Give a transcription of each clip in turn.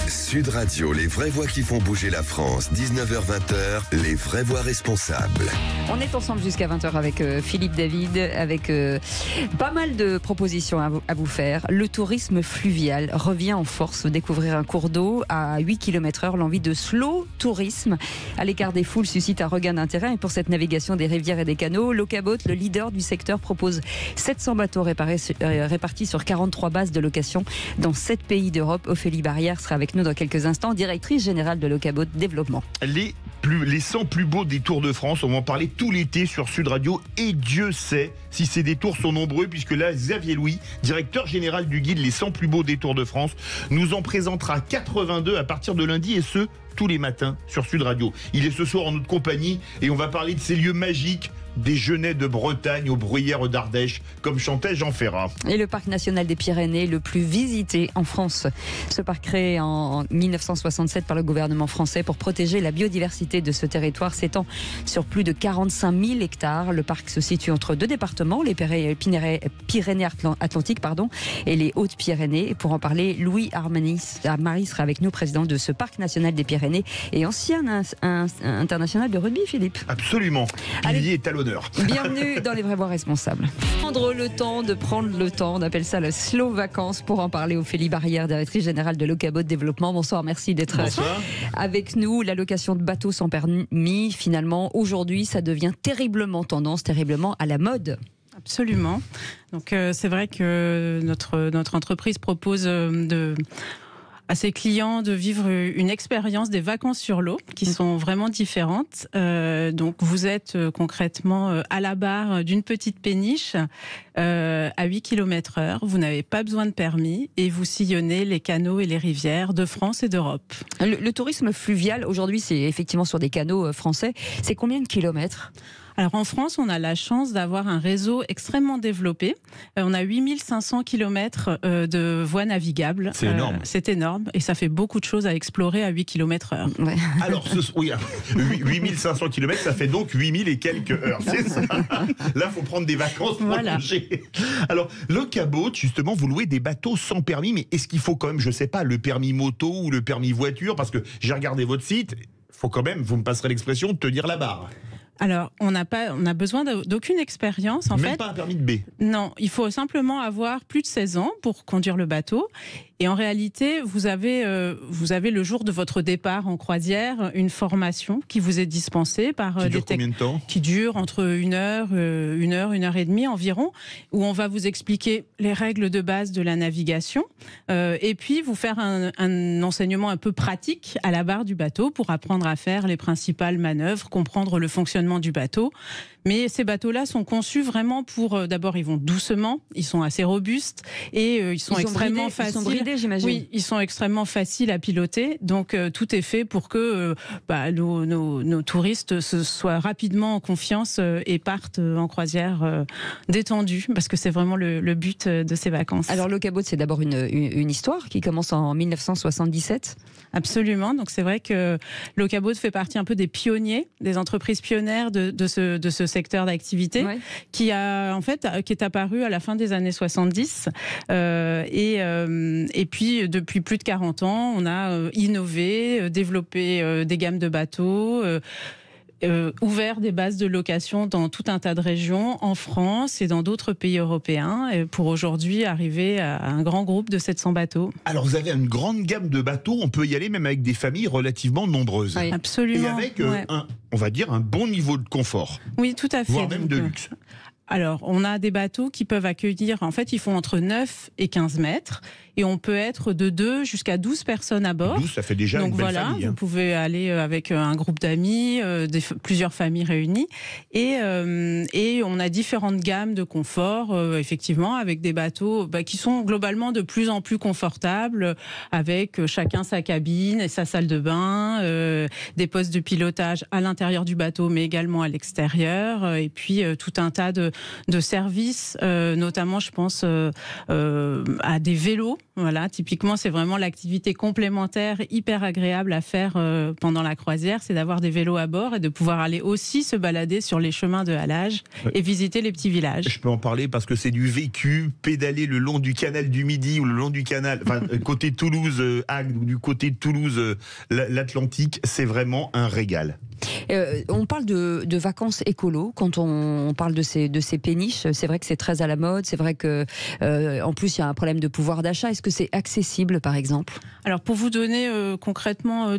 Sud Radio, les vraies voix qui font bouger la France. 19h-20h, les vraies voix responsables. On est ensemble jusqu'à 20h avec Philippe David, avec pas mal de propositions à vous faire. Le tourisme fluvial revient en force. Découvrir un cours d'eau à 8 km/h, l'envie de slow tourisme à l'écart des foules suscite un regain d'intérêt. Et pour cette navigation des rivières et des canaux, Locaboat, le leader du secteur, propose 700 bateaux répartis sur 43 bases de location dans 7 pays d'Europe. Ophélie Barrière sera avec nous dans quelques instants, directrice générale de Locaboat Développement. Les 100 plus beaux détours de France, on va en parler tout l'été sur Sud Radio, et Dieu sait si ces détours sont nombreux, puisque là, Xavier Louis, directeur général du guide Les 100 plus beaux détours de France, nous en présentera 82 à partir de lundi, et ce, tous les matins sur Sud Radio. Il est ce soir en notre compagnie et on va parler de ces lieux magiques, des genêts de Bretagne aux bruyères d'Ardèche, comme chantait Jean Ferrat. Et le parc national des Pyrénées, le plus visité en France. Ce parc créé en 1967 par le gouvernement français pour protéger la biodiversité de ce territoire s'étend sur plus de 45 000 hectares. Le parc se situe entre deux départements, les Pyrénées-Atlantiques et les Hautes-Pyrénées. Et pour en parler, Louis Armani sera avec nous, président de ce parc national des Pyrénées et ancien international de rugby, Philippe. Absolument. Pilier est à l'honneur. Bienvenue dans les vraies voix responsables. Prendre le temps, on appelle ça le slow vacances. Pour en parler, Ophélie Barrière, directrice générale de Locaboat Développement. Bonsoir, merci d'être avec nous. La location de bateaux sans permis, finalement, aujourd'hui, ça devient terriblement tendance, terriblement à la mode. Absolument. Donc c'est vrai que notre entreprise propose à ses clients de vivre une expérience des vacances sur l'eau qui sont vraiment différentes. Donc vous êtes concrètement à la barre d'une petite péniche à 8 km/h. Vous n'avez pas besoin de permis et vous sillonnez les canaux et les rivières de France et d'Europe. Le tourisme fluvial, aujourd'hui, c'est effectivement sur des canaux français. C'est combien de kilomètres ? Alors en France, on a la chance d'avoir un réseau extrêmement développé. On a 8500 km de voies navigables. C'est énorme. C'est énorme et ça fait beaucoup de choses à explorer à 8 km/h. Ouais. Alors, 8500 km, ça fait donc 8000 et quelques heures. C'est ça. Là, il faut prendre des vacances prolongées. Voilà. Alors, Locaboat, justement, vous louez des bateaux sans permis, mais est-ce qu'il faut quand même, je sais pas, le permis moto ou le permis voiture ? Parce que j'ai regardé votre site, il faut quand même, vous me passerez l'expression, tenir la barre. Alors, on a besoin d'aucune expérience, Même pas un permis de B. Non, il faut simplement avoir plus de 16 ans pour conduire le bateau. Et en réalité, vous avez le jour de votre départ en croisière une formation qui vous est dispensée par qui dure combien de temps ? Qui dure entre 1 heure et demie environ, où on va vous expliquer les règles de base de la navigation et puis vous faire un enseignement un peu pratique à la barre du bateau pour apprendre à faire les principales manœuvres, comprendre le fonctionnement du bateau. Mais ces bateaux-là sont conçus vraiment pour... d'abord, ils vont doucement, ils sont assez robustes et ils sont extrêmement faciles. Ils sont bridés, j'imagine. Oui, ils sont extrêmement faciles à piloter. Donc, tout est fait pour que nos touristes se soient rapidement en confiance et partent en croisière détendus, parce que c'est vraiment le but de ces vacances. Alors, Locaboat, c'est d'abord une histoire qui commence en 1977. Absolument. Donc, c'est vrai que Locaboat fait partie un peu des pionniers, des entreprises pionnières de ce secteur d'activité, ouais, qui est apparu à la fin des années 70 et puis depuis plus de 40 ans on a innové, développé des gammes de bateaux, ouvert des bases de location dans tout un tas de régions en France et dans d'autres pays européens pour aujourd'hui arriver à un grand groupe de 700 bateaux. Alors vous avez une grande gamme de bateaux, on peut y aller même avec des familles relativement nombreuses. Oui. Absolument. Et avec on va dire un bon niveau de confort. Oui, tout à fait. Voire même de luxe. Alors, on a des bateaux qui peuvent accueillir, en fait, ils font entre 9 et 15 mètres. Et on peut être de 2 jusqu'à 12 personnes à bord. 12, ça fait déjà une belle famille. Vous pouvez aller avec un groupe d'amis, plusieurs familles réunies. Et on a différentes gammes de confort, effectivement, avec des bateaux qui sont globalement de plus en plus confortables, avec chacun sa cabine et sa salle de bain, des postes de pilotage à l'intérieur du bateau, mais également à l'extérieur. Et puis, tout un tas de services, notamment, je pense, à des vélos. Voilà, typiquement, c'est vraiment l'activité complémentaire hyper agréable à faire pendant la croisière, c'est d'avoir des vélos à bord et de pouvoir aller aussi se balader sur les chemins de halage et visiter les petits villages. Je peux en parler parce que c'est du vécu, pédaler le long du canal du Midi ou le long du canal, enfin, côté Toulouse-Agde ou du côté de Toulouse-l'Atlantique, c'est vraiment un régal. On parle de vacances écolo quand on parle de ces péniches. C'est vrai que c'est très à la mode. C'est vrai que en plus il y a un problème de pouvoir d'achat. Est-ce que c'est accessible, par exemple? Alors pour vous donner concrètement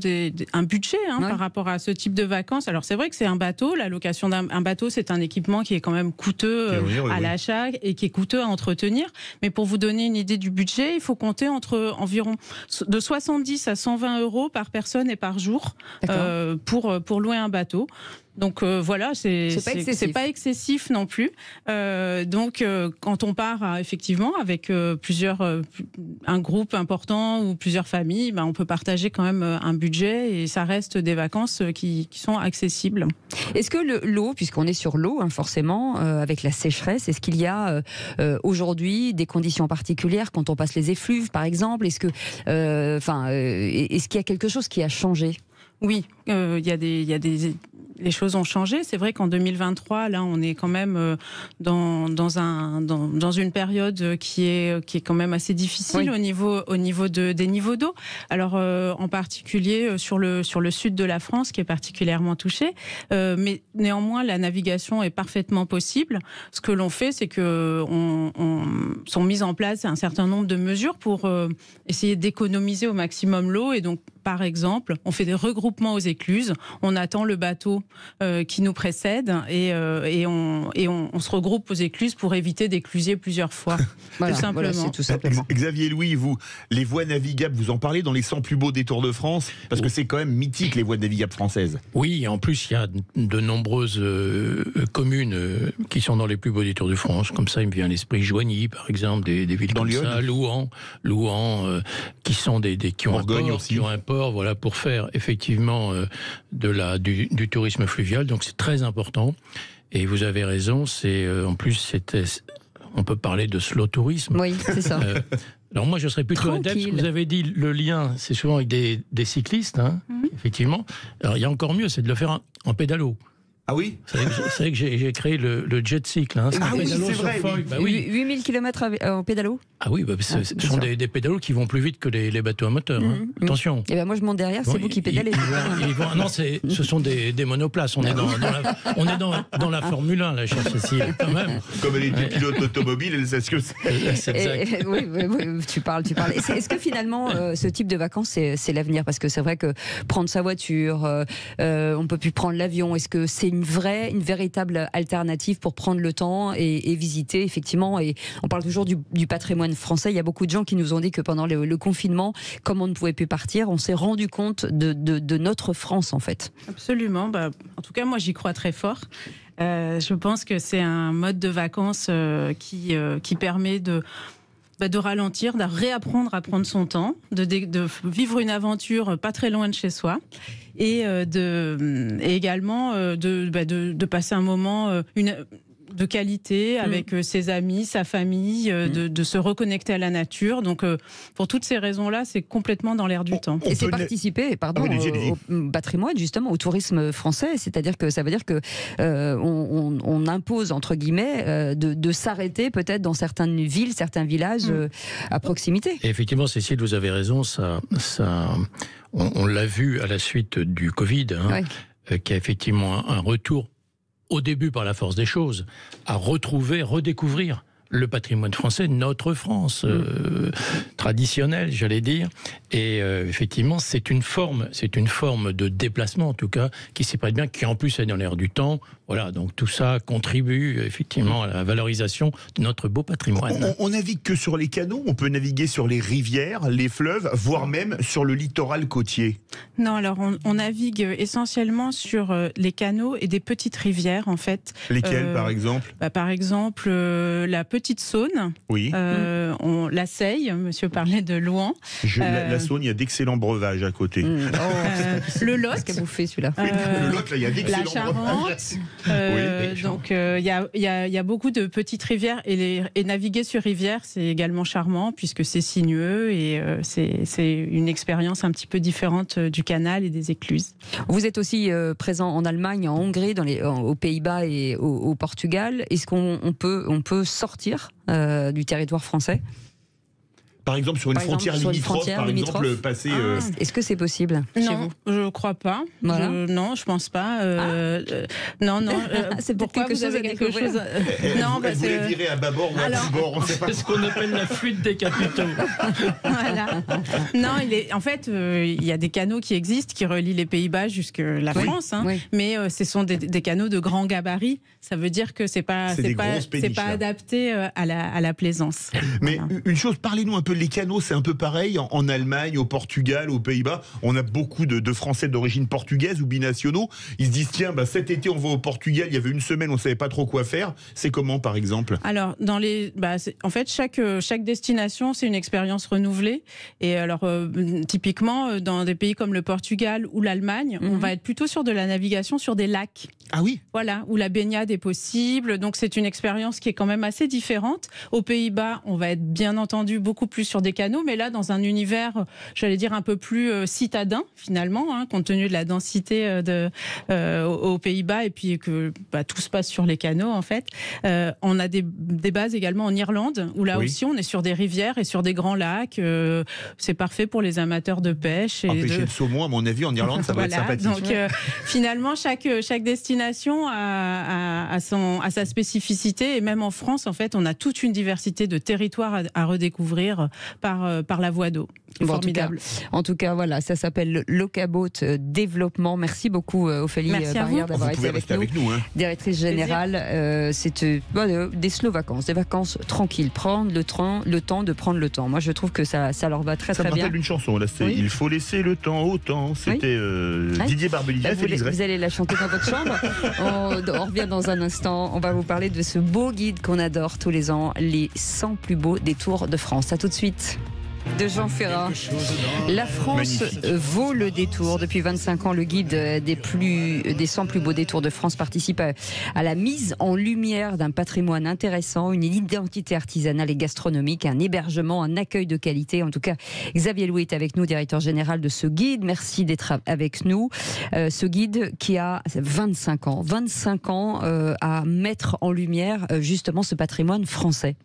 un budget par rapport à ce type de vacances. Alors c'est vrai que c'est un bateau. La location d'un bateau, c'est un équipement qui est quand même coûteux à l'achat et qui est coûteux à entretenir. Mais pour vous donner une idée du budget, il faut compter entre environ de 70 à 120 euros par personne et par jour pour louer un bateau. Donc voilà, c'est pas excessif non plus. Donc quand on part effectivement avec un groupe important ou plusieurs familles, on peut partager quand même un budget et ça reste des vacances qui sont accessibles. Est-ce que l'eau, puisqu'on est sur l'eau forcément, avec la sécheresse, est-ce qu'il y a aujourd'hui des conditions particulières quand on passe les effluves par exemple? Est-ce qu'il y a quelque chose qui a changé? Oui, les choses ont changé. C'est vrai qu'en 2023, là, on est quand même dans une période qui est quand même assez difficile au niveau des niveaux d'eau. Alors, en particulier sur le sud de la France, qui est particulièrement touché. Mais néanmoins, la navigation est parfaitement possible. Ce que l'on fait, c'est que sont mises en place un certain nombre de mesures pour essayer d'économiser au maximum l'eau. Et donc, par exemple, on fait des regroupements aux écluses. On attend le bateau qui nous précède et on se regroupe aux écluses pour éviter d'écluser plusieurs fois. Voilà, tout simplement. Voilà, c'est tout simplement. Xavier Louis, vous, les voies navigables, vous en parlez dans les 100 plus beaux détours de France? Parce que c'est quand même mythique, les voies navigables françaises. Oui, en plus, il y a de nombreuses communes qui sont dans les plus beaux détours de France. Comme ça, il me vient à l'esprit Joigny, par exemple, des villes dans comme ça, Louhans, qui sont qui ont un port, voilà, pour faire effectivement du tourisme fluvial. Donc c'est très important. Et vous avez raison, en plus on peut parler de slow tourisme. Oui, c'est ça. Alors moi, je serais plutôt adepte, vous avez dit le lien, c'est souvent avec des cyclistes, effectivement. Alors il y a encore mieux, c'est de le faire en pédalo. Ah oui? Vous savez que j'ai créé le jet cycle. Ah oui, c'est vrai. 8000 km en pédalo? Ah oui, ce sont des pédalos qui vont plus vite que les bateaux à moteur. Attention. Et moi je monte derrière, c'est vous qui pédalez. Non, ce sont des monoplaces. On est dans la Formule 1, là, chère Cécile, quand même. Comme elle était pilote automobile, elle sait ce que c'est. C'est exact. Oui, tu parles. Est-ce que finalement, ce type de vacances, c'est l'avenir? Parce que c'est vrai que prendre sa voiture, on peut plus prendre l'avion. Est-ce que c'est une véritable alternative pour prendre le temps et visiter, effectivement? Et on parle toujours du patrimoine français. Il y a beaucoup de gens qui nous ont dit que pendant le confinement, comme on ne pouvait plus partir, on s'est rendu compte de notre France, en fait. Absolument. En tout cas, moi, j'y crois très fort. Je pense que c'est un mode de vacances qui permet de ralentir, de réapprendre à prendre son temps, de vivre une aventure pas très loin de chez soi et également de passer un moment de qualité avec ses amis, sa famille, de se reconnecter à la nature. Donc, pour toutes ces raisons-là, c'est complètement dans l'air du temps. Et c'est participer, au patrimoine, justement, au tourisme français. C'est-à-dire que ça veut dire que on impose, entre guillemets, de s'arrêter peut-être dans certaines villes, certains villages à proximité. Et effectivement, Cécile, vous avez raison. On l'a vu à la suite du Covid, qui a effectivement un retour au début par la force des choses, à redécouvrir le patrimoine français, notre France traditionnelle, j'allais dire. Et effectivement, c'est une forme de déplacement, en tout cas, qui s'y prête bien, qui en plus est dans l'air du temps. Voilà, donc tout ça contribue effectivement à la valorisation de notre beau patrimoine. On navigue que sur les canaux, on peut naviguer sur les rivières, les fleuves, voire même sur le littoral côtier. Non, alors on navigue essentiellement sur les canaux et des petites rivières, en fait. Lesquelles, par exemple? Par exemple, la petite petite Saône. Oui. La Seille, monsieur parlait de Louan. La Saône, il y a d'excellents breuvages à côté. Le Lot. Qu'est-ce qu'a bouffé celui-là Le Lot, là, il y a d'excellents La breuvages. Charente. Donc, il y a beaucoup de petites rivières et naviguer sur rivière, c'est également charmant puisque c'est sinueux et c'est une expérience un petit peu différente du canal et des écluses. Vous êtes aussi présent en Allemagne, en Hongrie, aux Pays-Bas et au Portugal. Est-ce qu'on peut sortir du territoire français ? Par exemple, sur une frontière limitrophe, passer... Est-ce que c'est possible chez Non, vous ? je ne crois pas. Voilà. Non, je ne pense pas. Non. C'est peut-être pourquoi quelque vous chose avez à quelque découvrir. chose vous voulez virer à bâbord ou à tribord, on ne sait pas. C'est ce qu'on appelle la fuite des capitaux. Voilà. Non, en fait, il y a des canaux qui existent qui relient les Pays-Bas jusqu'à la France, mais ce sont des canaux de grand gabarit. Ça veut dire que c'est pas adapté à la plaisance. Mais voilà. Une chose, parlez-nous un peu, les canaux, c'est un peu pareil en Allemagne, au Portugal, aux Pays-Bas. On a beaucoup de Français d'origine portugaise ou binationaux. Ils se disent, tiens, cet été, on va au Portugal, il y avait une semaine, on ne savait pas trop quoi faire. C'est comment, par exemple ? Alors, en fait, chaque destination, c'est une expérience renouvelée. Et alors, typiquement, dans des pays comme le Portugal ou l'Allemagne, on va être plutôt sur de la navigation sur des lacs. Ah oui ? Voilà, où la baignade est possible. Donc, c'est une expérience qui est quand même assez différente. Aux Pays-Bas, on va être bien entendu beaucoup plus sur des canaux, mais là, dans un univers, j'allais dire, un peu plus citadin, finalement, compte tenu de la densité aux Pays-Bas et puis que tout se passe sur les canaux, en fait. On a des bases également en Irlande, où là aussi, on est sur des rivières et sur des grands lacs. C'est parfait pour les amateurs de pêche. Pêcher le saumon, à mon avis, en Irlande, ça va être sympathique. Donc, finalement, chaque destination a sa spécificité. Et même en France, en fait, on a toute une diversité de territoires à redécouvrir par la voie d'eau. Formidable. En tout cas, voilà, ça s'appelle Locaboat Développement. Merci beaucoup, Ophélie Barrière, d'avoir été avec nous. Directrice générale, c'est des slow vacances, des vacances tranquilles. Prendre le temps de prendre le temps. Moi, je trouve que ça leur va très bien. Ça me rappelle une chanson, là, c'est Il faut laisser le temps au temps. C'était Didier Barbelivien. Vous allez la chanter dans votre chambre. On revient dans un instant. On va vous parler de ce beau guide qu'on adore tous les ans, les 100 plus beaux détours de France. À tout de suite. De Jean Ferrat. La France vaut le détour. Depuis 25 ans, le guide des 100 plus beaux détours de France participe à la mise en lumière d'un patrimoine intéressant, une identité artisanale et gastronomique, un hébergement, un accueil de qualité. En tout cas, Xavier Louis est avec nous, directeur général de ce guide. Merci d'être avec nous. Ce guide qui a 25 ans à mettre en lumière justement ce patrimoine français.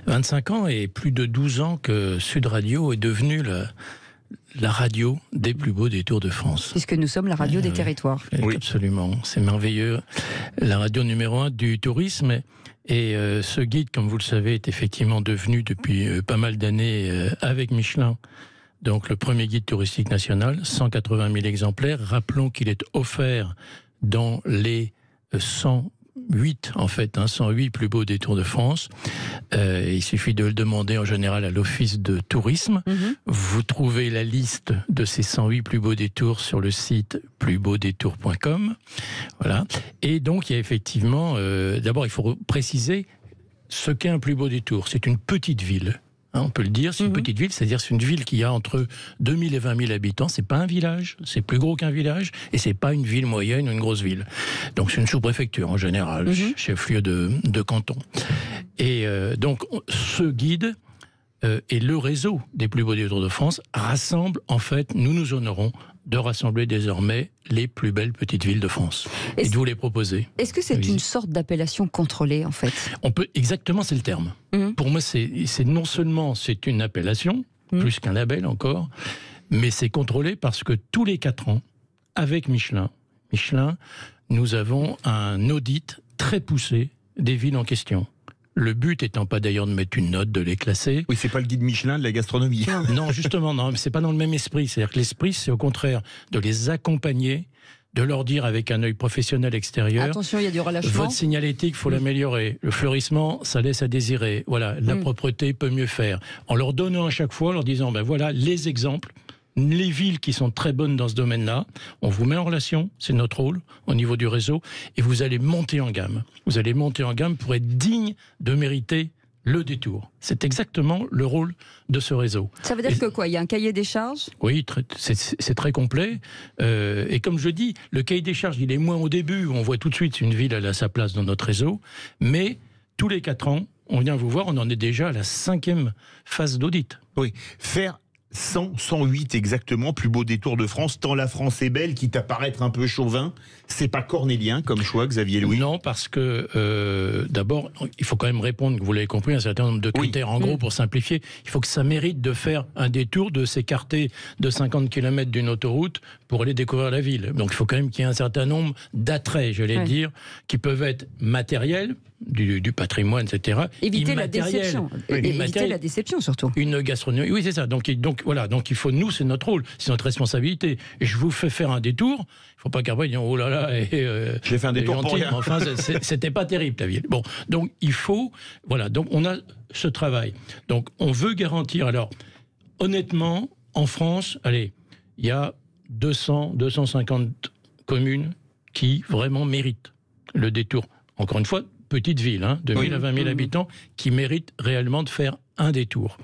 25 ans et plus de 12 ans que Sud Radio est devenue la radio des plus beaux détours de France. Puisque nous sommes la radio des territoires. Oui, absolument, c'est merveilleux. La radio numéro 1 du tourisme. Et ce guide, comme vous le savez, est effectivement devenu depuis pas mal d'années avec Michelin. Donc le premier guide touristique national, 180 000 exemplaires. Rappelons qu'il est offert dans les 108 plus beaux détours de France. Il suffit de le demander en général à l'Office de tourisme. Vous trouvez la liste de ces 108 plus beaux détours sur le site plusbeaudétours.com. Voilà. Et donc il y a effectivement, d'abord il faut préciser ce qu'est un plus beau détour. C'est une petite ville. On peut le dire, c'est une petite ville, c'est-à-dire c'est une ville qui a entre 2000 et 20 000 habitants. C'est pas un village, c'est plus gros qu'un village, et c'est pas une ville moyenne ou une grosse ville. Donc c'est une sous-préfecture en général, chef-lieu de canton. Et donc ce guide et le réseau des plus beaux détours de France rassemble, en fait, nous honorons de rassembler désormais les plus belles petites villes de France et de vous les proposer. Est-ce que c'est une sorte d'appellation contrôlée, en fait ? Exactement, c'est le terme. Pour moi, c'est non seulement c'est une appellation, plus qu'un label encore, mais c'est contrôlé parce que tous les 4 ans, avec Michelin, nous avons un audit très poussé des villes en question. Le but étant pas d'ailleurs de mettre une note, de les classer. Oui, c'est pas le guide Michelin de la gastronomie. Non, justement, non, mais c'est pas dans le même esprit. C'est-à-dire que l'esprit, c'est au contraire de les accompagner, de leur dire avec un œil professionnel extérieur. Attention, il y a du relâchement. Votre signalétique, il faut l'améliorer. Le fleurissement, ça laisse à désirer. Voilà, la propreté peut mieux faire. En leur donnant à chaque fois, en leur disant, voilà les exemples les villes qui sont très bonnes dans ce domaine-là, on vous met en relation, c'est notre rôle au niveau du réseau, et vous allez monter en gamme. Vous allez monter en gamme pour être digne de mériter le détour. C'est exactement le rôle de ce réseau. Ça veut dire que quoi ? Il y a un cahier des charges ? Oui, c'est très complet. Et comme je dis, le cahier des charges, il est moins au début, où on voit tout de suite si une ville elle a sa place dans notre réseau, mais tous les 4 ans, on vient vous voir, on en est déjà à la 5e phase d'audit. Oui, faire 108 exactement, plus beau détour de France, tant la France est belle, quitte à paraître un peu chauvin. C'est pas cornélien comme choix, Xavier Louis? Non, parce que d'abord, il faut quand même répondre, vous l'avez compris, un certain nombre de critères. En gros, pour simplifier, il faut que ça mérite de faire un détour, de s'écarter de 50 km d'une autoroute pour aller découvrir la ville. Donc il faut quand même qu'il y ait un certain nombre d'attraits, je vais dire, qui peuvent être matériels, du patrimoine, etc. Éviter la déception. Éviter la déception, surtout. Une gastronomie. Oui, c'est ça. Donc voilà. Donc il faut, nous, c'est notre rôle, c'est notre responsabilité. Et je vous fais faire un détour. Il ne faut pas qu'après, oh là là. J'ai fait un détour pour rien. Enfin, c'était pas terrible, ta ville. Bon, donc il faut. Voilà. Donc on a ce travail. Donc on veut garantir. Alors, honnêtement, en France, allez, il y a 250 communes qui vraiment méritent le détour. Encore une fois, petite ville, de 1000 à 20 000 habitants, qui méritent réellement de faire un détour.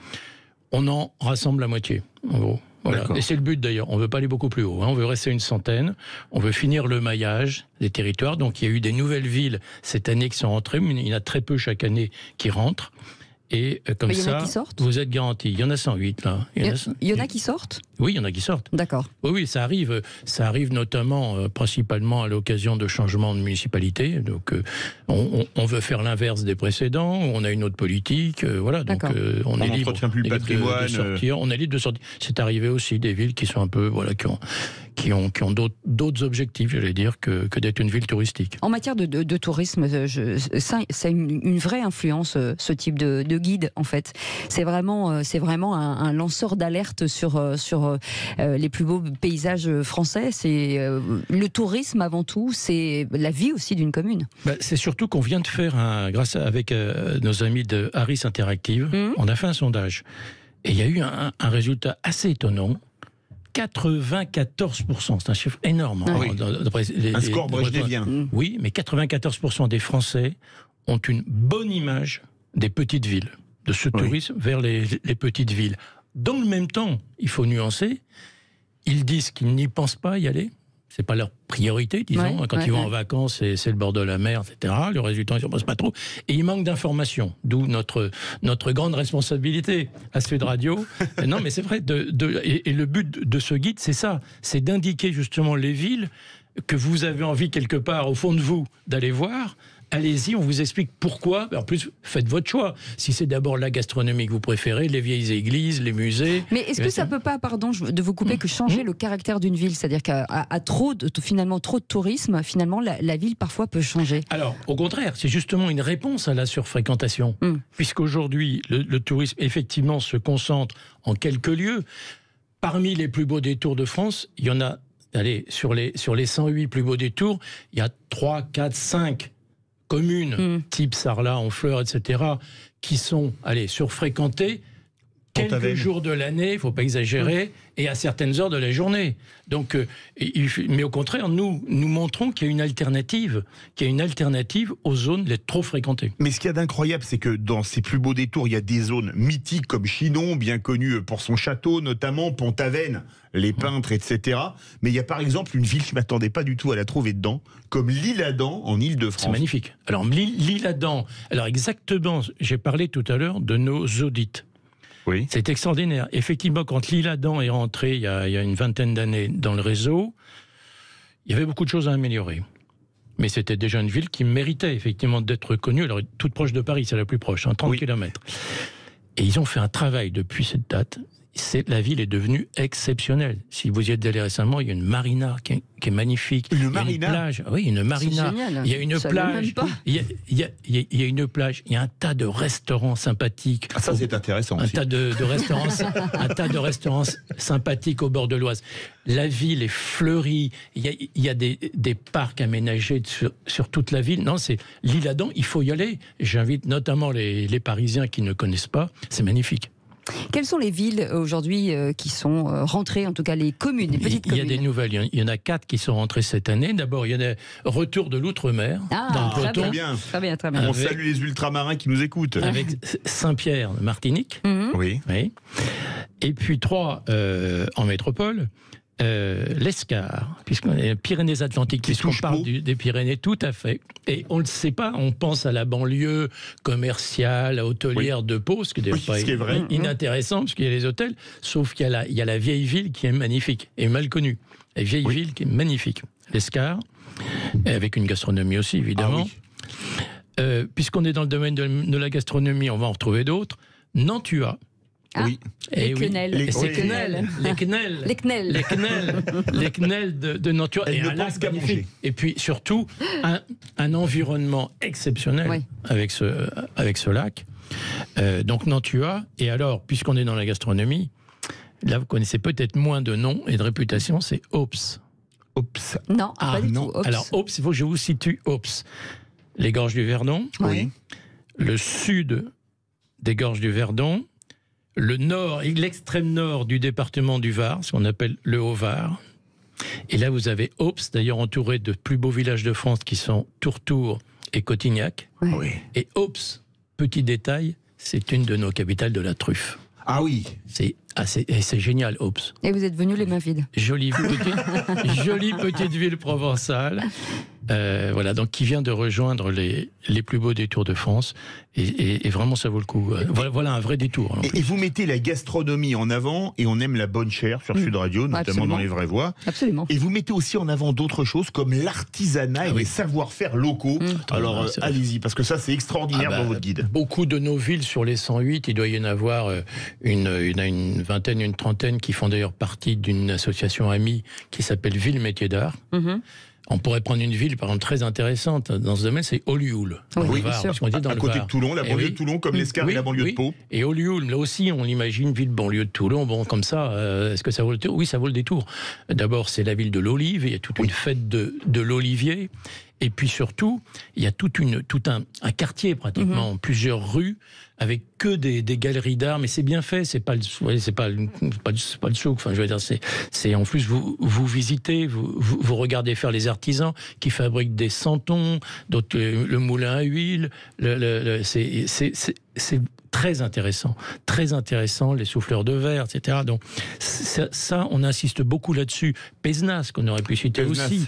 On en rassemble la moitié, en gros. Voilà. Et c'est le but d'ailleurs, on ne veut pas aller beaucoup plus haut, on veut rester une centaine, on veut finir le maillage des territoires, donc il y a eu des nouvelles villes cette année qui sont rentrées, mais il y en a très peu chaque année qui rentrent. Et comme ça, vous êtes garantis. Il y en a 108 là. Il y en a qui sortent ? Oui, il y en a qui sortent. D'accord. Oui, ça arrive notamment, principalement à l'occasion de changements de municipalité. Donc, on veut faire l'inverse des précédents. On a une autre politique, voilà. Donc, on est libre. Plus le patrimoine. De sortir. On est libre de sortir. C'est arrivé aussi des villes qui sont un peu, voilà, qui ont d'autres objectifs, j'allais dire, que d'être une ville touristique. En matière de tourisme, ça a une vraie influence, ce type de guide, en fait. C'est vraiment un lanceur d'alerte sur les plus beaux paysages français. C'est le tourisme avant tout, c'est la vie aussi d'une commune. C'est surtout qu'on vient de faire, avec nos amis de Harris Interactive, on a fait un sondage. Et il y a eu un résultat assez étonnant. 94%, c'est un chiffre énorme. Un score brejnevien. Oui, mais 94% des Français ont une bonne image des petites villes, de ce tourisme vers les petites villes. Dans le même temps, il faut nuancer, ils disent qu'ils n'y pensent pas y aller. C'est pas leur priorité, disons. Quand ils vont en vacances, c'est le bord de la mer, etc. Le résultat, ils ne pensent pas trop. Et il manque d'informations. D'où notre grande responsabilité à Sud Radio. Non, mais c'est vrai. Et le but de ce guide, c'est ça. C'est d'indiquer justement les villes que vous avez envie, quelque part, au fond de vous, d'aller voir. Allez-y, on vous explique pourquoi. En plus, faites votre choix. Si c'est d'abord la gastronomie que vous préférez, les vieilles églises, les musées... Mais est-ce que ça ne peut pas, pardon de vous couper, que changer le caractère d'une ville ? C'est-à-dire qu'à trop de tourisme, finalement, la ville, parfois, peut changer. Alors, au contraire, c'est justement une réponse à la surfréquentation. Puisqu'aujourd'hui, le tourisme, effectivement, se concentre en quelques lieux. Parmi les plus beaux détours de France, il y en a... Allez, sur les 108 plus beaux détours, il y a 3, 4, 5... communes, type Sarlat, Honfleur, etc., qui sont surfréquentées quelques jours de l'année, il ne faut pas exagérer, et à certaines heures de la journée. Donc, mais au contraire, nous montrons qu'il y a une alternative aux zones les trop fréquentées. Mais ce qu'il y a d'incroyable, c'est que dans ces plus beaux détours, il y a des zones mythiques comme Chinon, bien connu pour son château, notamment Pont-Aven, les peintres, etc. Mais il y a par exemple une ville, je ne m'attendais pas du tout à la trouver dedans, comme l'Isle-Adam en Île-de-France. C'est magnifique. Alors l'Isle-Adam, exactement, j'ai parlé tout à l'heure de nos audits. Oui. C'est extraordinaire. Effectivement, quand l'Isle-Adam est rentré il y a une vingtaine d'années dans le réseau, il y avait beaucoup de choses à améliorer. Mais c'était déjà une ville qui méritait effectivement d'être connue. Alors, toute proche de Paris, c'est la plus proche, 30 km. Et ils ont fait un travail depuis cette date. La ville est devenue exceptionnelle. Si vous y êtes allé récemment, il y a une marina qui est magnifique. Une marina ? Plage. Oui, une marina. Génial. Il y a une plage. Il y a une plage. Il y a un tas de restaurants sympathiques. Ah, ça, c'est intéressant aussi. Un tas de restaurants sympathiques au bord de l'Oise. La ville est fleurie. Il y a des parcs aménagés sur toute la ville. Non, c'est l'Isle-Adam. Il faut y aller. J'invite notamment les Parisiens qui ne connaissent pas. C'est magnifique. Quelles sont les villes aujourd'hui qui sont rentrées, en tout cas les communes, les petites communes? Il y a des nouvelles, il y en a 4 qui sont rentrées cette année. D'abord, il y a des retours de l'outre-mer dans le peloton. Très bien. Très bien, très bien. On salue les ultramarins qui nous écoutent. Avec Saint-Pierre, Martinique. Oui. Oui. Et puis 3 en métropole. L'Escar, puisqu'on est Pyrénées-Atlantiques, puisqu'on parle des Pyrénées, tout à fait. Et on ne le sait pas, on pense à la banlieue commerciale, hôtelière de Pau, ce qui n'est pas inintéressant, parce qu'il y a les hôtels, sauf qu'il y a la vieille ville qui est magnifique, et mal connue. La vieille ville qui est magnifique. L'Escar, avec une gastronomie aussi, évidemment. Puisqu'on est dans le domaine de la gastronomie, on va en retrouver d'autres. Nantua. Oui. Les quenelles. Les quenelles de Nantua. Et un lac magnifique. Et puis surtout, un environnement exceptionnel avec ce lac. Donc Nantua. Et alors, puisqu'on est dans la gastronomie, là vous connaissez peut-être moins de noms et de réputation, c'est Ops. Ops. Non, pas du tout. Ops. Alors Ops, il faut que je vous situe Ops. Les gorges du Verdon. Oui. Le sud des gorges du Verdon. Le nord et l'extrême nord du département du Var, ce qu'on appelle le Haut-Var. Et là, vous avez Ops, d'ailleurs entouré de plus beaux villages de France qui sont Tourtour et Cotignac. Oui. Et Ops, petit détail, c'est une de nos capitales de la truffe. Ah oui. C'est génial, Ops. Et vous êtes venus les mains vides. Jolie petite ville provençale. Voilà, donc qui vient de rejoindre les plus beaux détours de France. Et vraiment, ça vaut le coup. Voilà un vrai détour. Et vous mettez la gastronomie en avant, et on aime la bonne chair sur Sud Radio, notamment dans les vraies voix. Absolument. Et vous mettez aussi en avant d'autres choses comme l'artisanat et les savoir-faire locaux. Alors allez-y, parce que ça c'est extraordinaire dans votre guide. Beaucoup de nos villes sur les 108, il doit y en avoir une vingtaine, une trentaine qui font d'ailleurs partie d'une association amie qui s'appelle Ville Métiers d'Art. On pourrait prendre une ville, par exemple, très intéressante dans ce domaine, c'est Olioul. Oui, Var, parce qu'on est dans à côté de Toulon, la banlieue de Toulon, comme l'Escar et la banlieue de Pau. Et Olioul, là aussi, on l'imagine, ville banlieue de Toulon. Bon, comme ça, est-ce que ça vaut le détour? Oui, ça vaut le détour. D'abord, c'est la ville de l'olive, il y a toute une fête de l'olivier. Et puis surtout, il y a tout un quartier pratiquement, plusieurs rues, avec que des galeries d'art, mais c'est bien fait, c'est pas le souk. Enfin, je veux dire, c'est en plus vous visitez, vous regardez faire les artisans qui fabriquent des santons, d'autres le moulin à huile. C'est très intéressant, les souffleurs de verre, etc. Donc ça, on insiste beaucoup là-dessus. Pézenas, qu'on aurait pu citer aussi.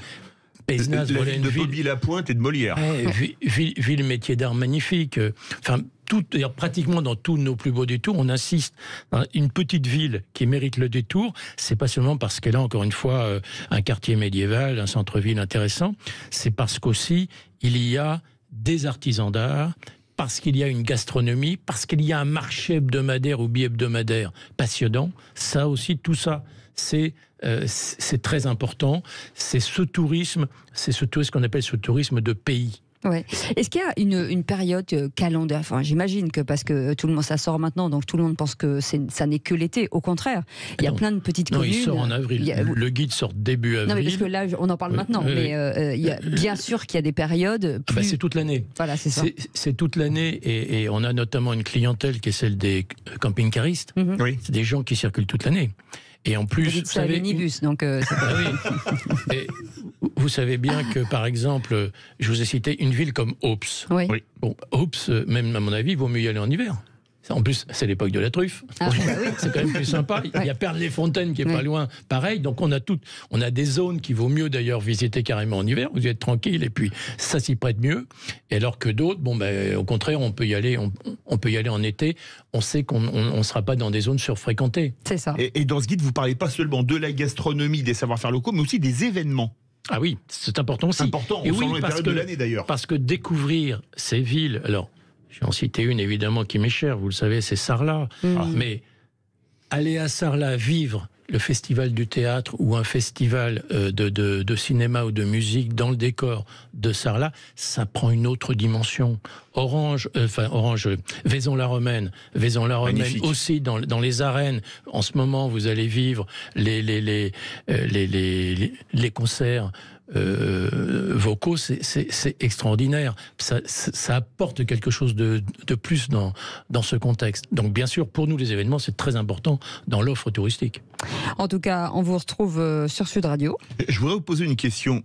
Pézenas, la ville de Bobby Lapointe et de Molière. Ville métier d'art magnifique. Enfin, pratiquement dans tous nos plus beaux détours, on insiste. Une petite ville qui mérite le détour, c'est pas seulement parce qu'elle a encore une fois un quartier médiéval, un centre-ville intéressant, c'est parce qu'aussi il y a des artisans d'art, parce qu'il y a une gastronomie, parce qu'il y a un marché hebdomadaire ou bi-hebdomadaire passionnant. Ça aussi, tout ça, c'est très important. C'est ce tourisme qu'on appelle ce tourisme de pays. Ouais. Est-ce qu'il y a une période calendaire? Enfin, j'imagine que parce que tout le monde, ça sort maintenant, donc tout le monde pense que ça n'est que l'été. Au contraire, il y a plein de petites communes. Non, il sort en avril. Le guide sort début avril. Non, mais parce que là, on en parle maintenant. Mais il y a bien sûr qu'il y a des périodes. C'est toute l'année. Voilà, c'est ça. C'est toute l'année, et on a notamment une clientèle qui est celle des camping-caristes. Oui. C'est des gens qui circulent toute l'année. Et en plus, vous savez, minibus, donc. Et vous savez bien que, par exemple, je vous ai cité une ville comme Ops. Oui. Bon, Ops, même à mon avis, il vaut mieux y aller en hiver. En plus, c'est l'époque de la truffe. C'est quand même plus sympa. Il y a Perles-les-Fontaines qui est pas loin. Pareil, donc on a des zones qu'il vaut mieux d'ailleurs visiter carrément en hiver. Vous êtes tranquille et puis ça s'y prête mieux. Et alors que d'autres, au contraire, on peut y aller en été. On sait qu'on ne sera pas dans des zones surfréquentées. C'est ça. Et dans ce guide, vous parlez pas seulement de la gastronomie, des savoir-faire locaux, mais aussi des événements. Ah oui, c'est important aussi. Important, selon les périodes de l'année d'ailleurs. Parce que découvrir ces villes, alors je vais en citer une évidemment qui m'est chère, vous le savez, c'est Sarlat. Mais aller à Sarlat, vivre le festival du théâtre ou un festival de cinéma ou de musique dans le décor de Sarlat, ça prend une autre dimension. Vaison-la-Romaine aussi dans les arènes. En ce moment, vous allez vivre les concerts vocaux, c'est extraordinaire. Ça apporte quelque chose de plus dans ce contexte. Donc bien sûr, pour nous, les événements, c'est très important dans l'offre touristique. En tout cas, on vous retrouve sur Sud Radio. Je voudrais vous poser une question.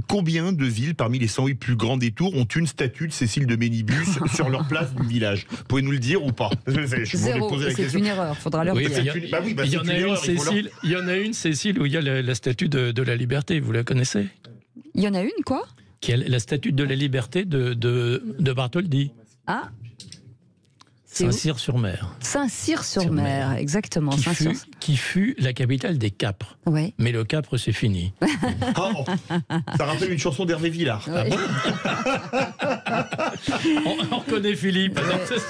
Combien de villes parmi les 108 plus grands des Tours ont une statue de Cécile de Ménibus sur leur place du village? Vous pouvez nous le dire ou pas? Zéro, c'est une erreur, faudra leur dire. Il y en a une, Cécile, où il y a la statue de la liberté, vous la connaissez? Il y en a une, quoi? Qui est la statue de la liberté de Bartholdi. Ah, Saint-Cyr-sur-Mer. Saint-Cyr-sur-Mer, exactement. Qui fut la capitale des Capres. Ouais. Mais le Capre, c'est fini. Oh, ça rappelle une chanson d'Hervé Villard. Ouais. On reconnaît Philippe.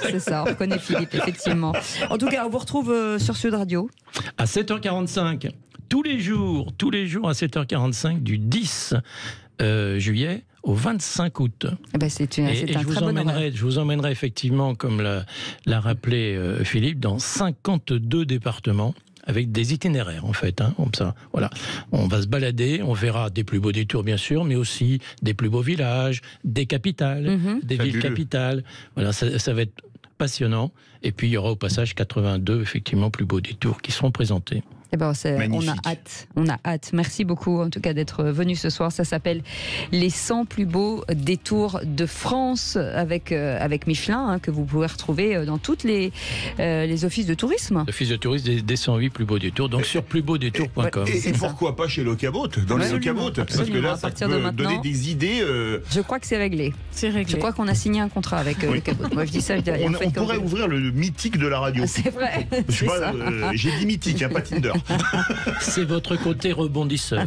C'est ça, on reconnaît Philippe, effectivement. En tout cas, on vous retrouve sur Sud Radio. À 7h45, tous les jours à 7h45 du 10 juillet au 25 août. C'est un très bon horaire. Je vous emmènerai effectivement, comme l'a rappelé Philippe, dans 52 départements, avec des itinéraires en fait. Comme ça, voilà. On va se balader, on verra des plus beaux détours bien sûr, mais aussi des plus beaux villages, des capitales, des villes capitales. Voilà, ça va être passionnant. Et puis il y aura au passage 82 effectivement plus beaux détours qui seront présentés. On a hâte. Merci beaucoup en tout cas d'être venu ce soir. Ça s'appelle les 100 plus beaux détours de France avec Michelin, que vous pouvez retrouver dans toutes les offices de tourisme. Office de tourisme des 108 plus beaux détours, donc sur plusbeauxdétours.com. Et pourquoi pas chez Locaboat, dans les Locaboat, parce que là ça peut donner des idées. Je crois que c'est réglé. Je crois qu'on a signé un contrat avec Locaboat. Moi je dis ça, je dis rien. On pourrait ouvrir le mythique de la radio. C'est vrai. J'ai dit mythique, pas Tinder. C'est votre côté rebondisseur.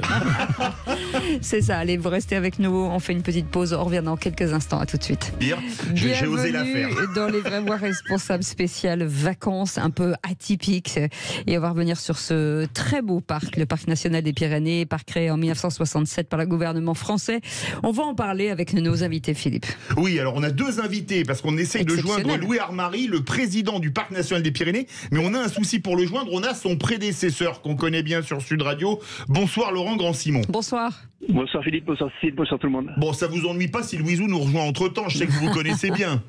C'est ça, allez, vous restez avec nous, on fait une petite pause, on revient dans quelques instants, à tout de suite. Bien, j'ai osé la faire. Dans les Vraies Voix responsables spéciales vacances un peu atypiques, et on va revenir sur ce très beau parc, le parc national des Pyrénées, parc créé en 1967 par le gouvernement français. On va en parler avec nos invités, Philippe. Oui, alors on a deux invités, parce qu'on essaye de joindre Louis Armary, le président du parc national des Pyrénées, mais on a un souci pour le joindre, on a son prédécesseur qu'on connaît bien sur Sud Radio. Bonsoir Laurent Grand-Simon. Bonsoir. Bonsoir Philippe, bonsoir Cécile, bonsoir tout le monde. Bon, ça vous ennuie pas si Louisou nous rejoint entre-temps, je sais que vous connaissez bien.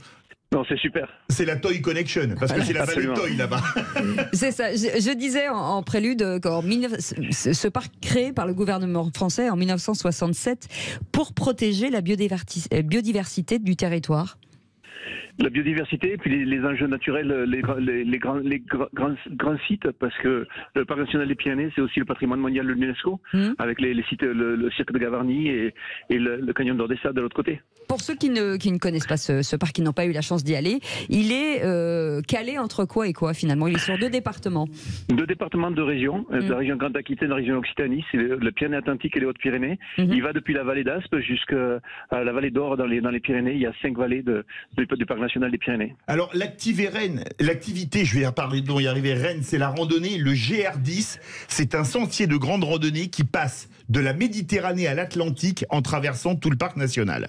Non, c'est super. C'est la Toy Connection, parce que c'est la vallée de Toy là-bas. C'est ça. Je disais en prélude ce parc créé par le gouvernement français en 1967 pour protéger la biodiversité du territoire. La biodiversité, et puis les enjeux naturels, les grands sites, parce que le parc national des Pyrénées, c'est aussi le patrimoine mondial de l'UNESCO, avec les sites, le cirque de Gavarnie et le canyon d'Ordessa de l'autre côté. Pour ceux qui ne connaissent pas ce parc, qui n'ont pas eu la chance d'y aller, il est calé entre quoi et quoi finalement? Il est sur deux départements. Deux départements de régions, la région Grande Aquitaine et la région Occitanie, c'est le Pyrénées-Atlantiques et les Hautes-Pyrénées. Il va depuis la vallée d'Aspe jusqu'à la vallée d'Or dans les Pyrénées. Il y a 5 vallées du parc national des Pyrénées. Alors l'activité, je vais y arriver, Rennes, c'est la randonnée, le GR10, c'est un sentier de grande randonnée qui passe de la Méditerranée à l'Atlantique en traversant tout le parc national.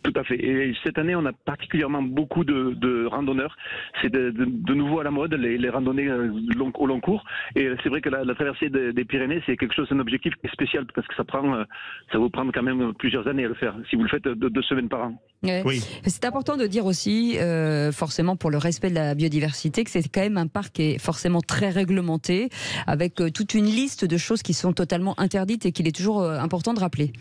Tout à fait. Et cette année, on a particulièrement beaucoup de randonneurs. C'est de nouveau à la mode, les randonnées au long cours. Et c'est vrai que la traversée des Pyrénées, c'est quelque chose, un objectif spécial, parce que ça vous prend quand même plusieurs années à le faire, si vous le faites 2 semaines par an. Ouais. Oui. C'est important de dire aussi, forcément pour le respect de la biodiversité, que c'est quand même un parc qui est forcément très réglementé, avec toute une liste de choses qui sont totalement interdites et qu'il est toujours important de rappeler.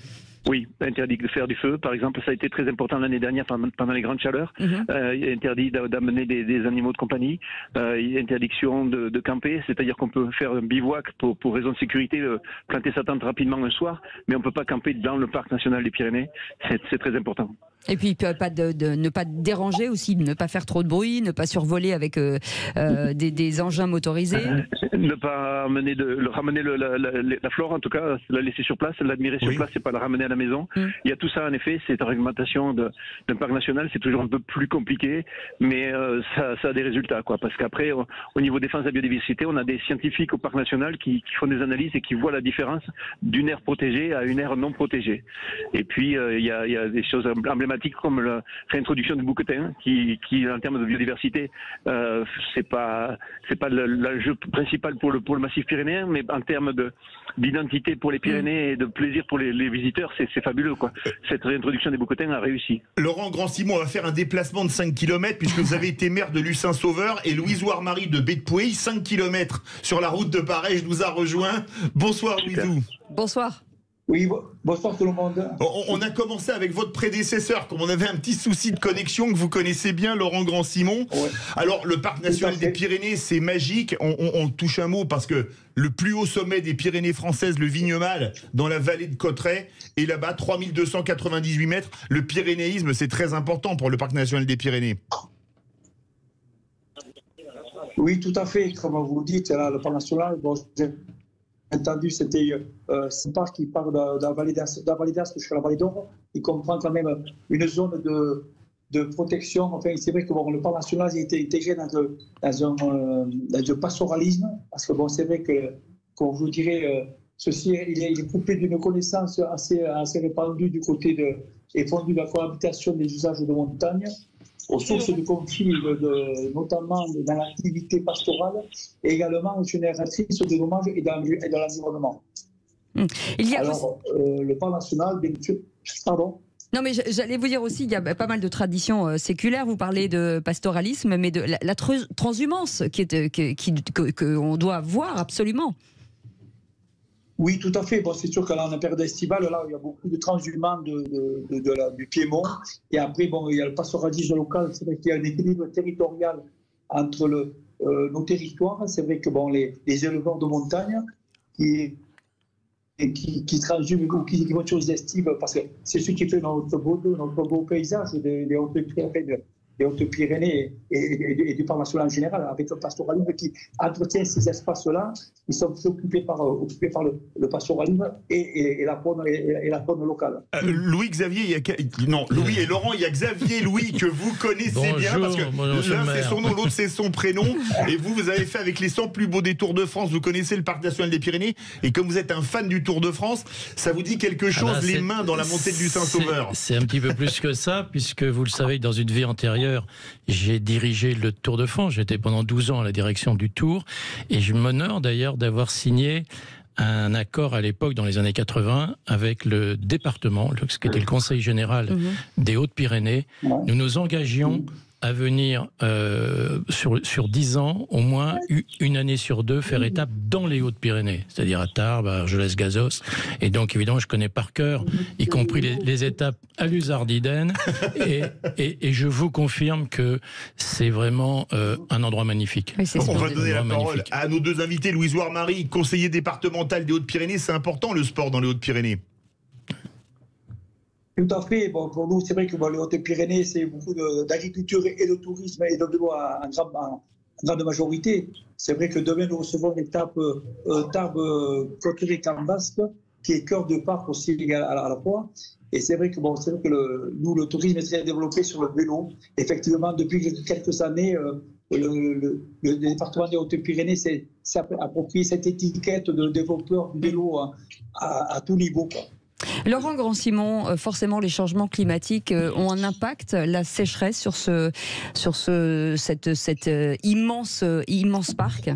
Oui, interdit de faire du feu, par exemple, ça a été très important l'année dernière pendant les grandes chaleurs. Interdit d'amener des animaux de compagnie. Interdiction de camper, c'est-à-dire qu'on peut faire un bivouac pour raison de sécurité, planter sa tente rapidement un soir, mais on ne peut pas camper dans le parc national des Pyrénées. C'est très important. Et puis ne pas déranger aussi, ne pas faire trop de bruit, ne pas survoler avec des engins motorisés. Ne pas ramener la flore, en tout cas, la laisser sur place, l'admirer sur place, et pas la ramener à la maison. Il y a tout ça en effet, cette réglementation d'un parc national, c'est toujours un peu plus compliqué, mais ça a des résultats, quoi, parce qu'après, au niveau défense de la biodiversité, on a des scientifiques au parc national qui font des analyses et qui voient la différence d'une aire protégée à une aire non protégée. Et puis, il y a des choses emblématiques problématiques comme la réintroduction du bouquetin, qui en termes de biodiversité, c'est pas l'enjeu principal pour le massif pyrénéen, mais en termes d'identité pour les Pyrénées et de plaisir pour les visiteurs, c'est fabuleux, quoi. Cette réintroduction des bouquetins a réussi. Laurent Grand-Simon va faire un déplacement de 5 km puisque vous avez été maire de Lucin-Sauveur et Louise Ouarmarie de Baie-de-Pouey, 5 km sur la route de Pareige nous a rejoint. Bonsoir Louisou. Bonsoir. Oui, bonsoir tout le monde. On a commencé avec votre prédécesseur, comme on avait un petit souci de connexion que vous connaissez bien, Laurent Grand-Simon. Ouais. Alors, le parc national des Pyrénées, c'est magique. On touche un mot parce que le plus haut sommet des Pyrénées françaises, le Vignemale, dans la vallée de Cauterets, est là-bas, 3298 mètres. Le pyrénéisme, c'est très important pour le parc national des Pyrénées. Oui, tout à fait. Comme vous dites, là, le parc national, bon, entendu, c'était un parc qui part de la vallée d'Aspe jusqu'à la vallée d'Or. Il comprend quand même une zone de protection. Enfin, c'est vrai que bon, le parc national a été intégré dans un pastoralisme, parce que bon, c'est vrai que, comme je vous dirais, ceci, il est coupé d'une connaissance assez répandue du côté et fondue de la cohabitation des usages de montagne, aux sources de conflits, notamment dans l'activité pastorale, et également génératrice de dommages et de l'environnement. Il y a Alors, le parc national, bien sûr, pardon. Non, mais j'allais vous dire aussi, il y a pas mal de traditions séculaires. Vous parlez de pastoralisme, mais de la transhumance qu'on doit voir absolument. Oui, tout à fait. Bon, c'est sûr que là, en période estivale, là, il y a beaucoup de transhumants du Piémont. Et après, bon, il y a le pastoralisme local. C'est vrai qu'il y a un équilibre territorial entre nos territoires. C'est vrai que bon, les éleveurs de montagne qui transhument ou qui vont sur les estives, parce que c'est ce qui fait notre beau paysage des Hautes-Pyrénées et du parc national en général, avec le pastoralisme qui entretient ces espaces-là. Ils sont occupés par le pastoralisme et la faune locale. Louis-Xavier, Louis et Laurent, il y a Xavier Louis que vous connaissez bien, parce que l'un c'est son nom, l'autre c'est son prénom, et vous avez fait avec les 100 plus beaux des Tours de France, vous connaissez le parc national des Pyrénées, et comme vous êtes un fan du Tour de France, ça vous dit quelque chose, les mains dans la montée de Lucin-Sauveur? C'est un petit peu plus que ça, puisque vous le savez, dans une vie antérieure, j'ai dirigé le Tour de France. J'étais pendant 12 ans à la direction du Tour. Et je m'honore d'ailleurs d'avoir signé un accord à l'époque, dans les années 80, avec le département, ce qui était le Conseil général des Hautes-Pyrénées. Nous nous engagions à venir sur 10 ans, au moins une année sur deux, faire étape dans les Hautes-Pyrénées, c'est-à-dire à Tarbes, à Argelès-Gazos. Et donc, évidemment, je connais par cœur, y compris les étapes à Luzardiden. Et je vous confirme que c'est vraiment un endroit magnifique. Oui, on va donner la parole à nos deux invités. Louise Ouarmarie, conseiller départemental des Hautes-Pyrénées. C'est important, le sport dans les Hautes-Pyrénées. Tout à fait. Bon, pour nous, c'est vrai que les Hautes-Pyrénées, c'est beaucoup d'agriculture et de tourisme, et de l'eau en grande majorité. C'est vrai que demain, nous recevons l'étape Tarbes-Cauterets-Cambasque, qui est cœur de parc aussi à la fois. Et c'est vrai que, nous, le tourisme est très développé sur le vélo. Effectivement, depuis quelques années, le département des Hautes-Pyrénées s'est approprié cette étiquette de développeur du vélo à tout niveau, quoi. Laurent Grand-Simon, forcément les changements climatiques ont un impact, la sécheresse sur cet immense parc?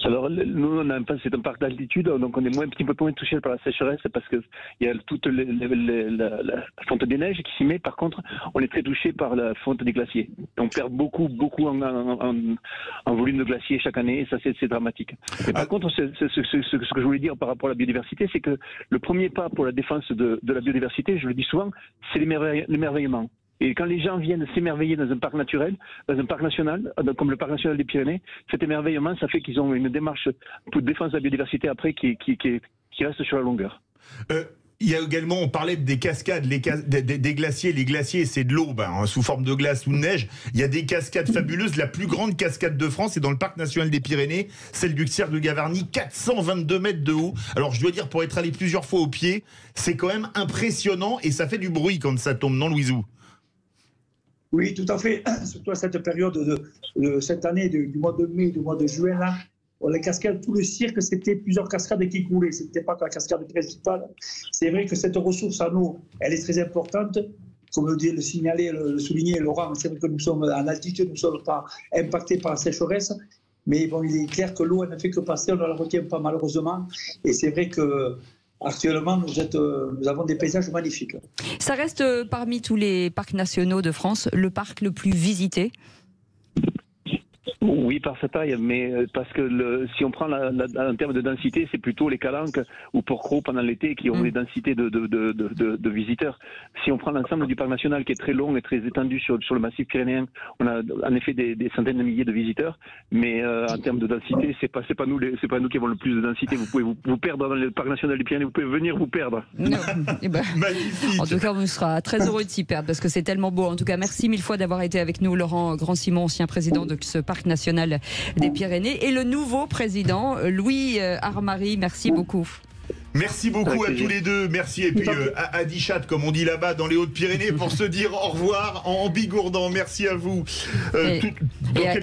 Alors, nous, c'est un parc d'altitude, donc on est un petit peu moins touché par la sécheresse parce qu'il y a toute la fonte des neiges qui s'y met. Par contre, on est très touché par la fonte des glaciers. On perd beaucoup en volume de glaciers chaque année, et ça, c'est dramatique. Et par contre, ce que je voulais dire par rapport à la biodiversité, c'est que le premier pas pour la défense de la biodiversité, je le dis souvent, c'est l'émerveillement. Et quand les gens viennent s'émerveiller dans un parc naturel, dans un parc national, comme le parc national des Pyrénées, cet émerveillement, ça fait qu'ils ont une démarche pour défense de la biodiversité après qui reste sur la longueur. Il y a également, on parlait des cascades, des glaciers. Les glaciers, c'est de l'eau sous forme de glace ou de neige. Il y a des cascades fabuleuses. La plus grande cascade de France est dans le parc national des Pyrénées, celle du Xer de Gavarnie, 422 mètres de haut. Alors je dois dire, pour être allé plusieurs fois au pied, c'est quand même impressionnant et ça fait du bruit quand ça tombe, non Louisou? Oui, tout à fait. Surtout à cette période de cette année, du mois de mai, du mois de juin, là, les cascades, tout le cirque, c'était plusieurs cascades qui coulaient. Ce n'était pas que la cascade principale. C'est vrai que cette ressource en eau, elle est très importante. comme le signalait, le soulignait Laurent, c'est vrai que nous sommes en altitude, nous ne sommes pas impactés par la sécheresse. Mais bon, il est clair que l'eau ne fait que passer, on ne la retient pas malheureusement. Et c'est vrai que actuellement, nous avons des paysages magnifiques. Ça reste parmi tous les parcs nationaux de France le parc le plus visité? Oui, par sa taille, mais parce que si on prend en termes de densité, c'est plutôt les Calanques ou Port-Cros pendant l'été qui ont des densités de visiteurs. Si on prend l'ensemble du parc national qui est très long et très étendu sur le massif pyrénéen, on a en effet des centaines de milliers de visiteurs, mais en termes de densité, c'est pas nous qui avons le plus de densité. Vous pouvez vous perdre dans le parc national du Pyrénées, vous pouvez venir vous perdre. Non. Magnifique. En tout cas, on sera très heureux de s'y perdre parce que c'est tellement beau. En tout cas, merci mille fois d'avoir été avec nous, Laurent Grand-Simon, ancien président de ce parc national des Pyrénées, et le nouveau président, Louis Armary. Merci beaucoup. Merci beaucoup à tous les deux. Merci. Et puis à Dichat, comme on dit là-bas dans les Hautes-Pyrénées, pour se dire au revoir en bigourdant. Merci à vous.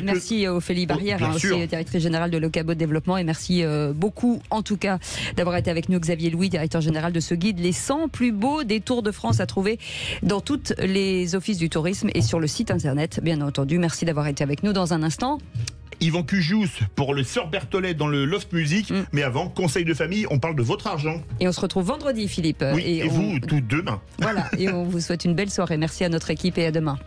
Merci Ophélie Barrière, aussi directrice générale de l'Ocabo Développement. Et merci beaucoup, en tout cas, d'avoir été avec nous, Xavier Louis, directeur général de ce guide. Les 100 plus beaux détours de France à trouver dans toutes les offices du tourisme et sur le site internet, bien entendu. Merci d'avoir été avec nous. Dans un instant, Yvan Cujous pour le Sœur Berthollet dans le Loft Music. Mais avant, conseil de famille, on parle de votre argent. Et on se retrouve vendredi, Philippe. Oui, et vous, tout demain. Voilà, et on vous souhaite une belle soirée. Merci à notre équipe et à demain.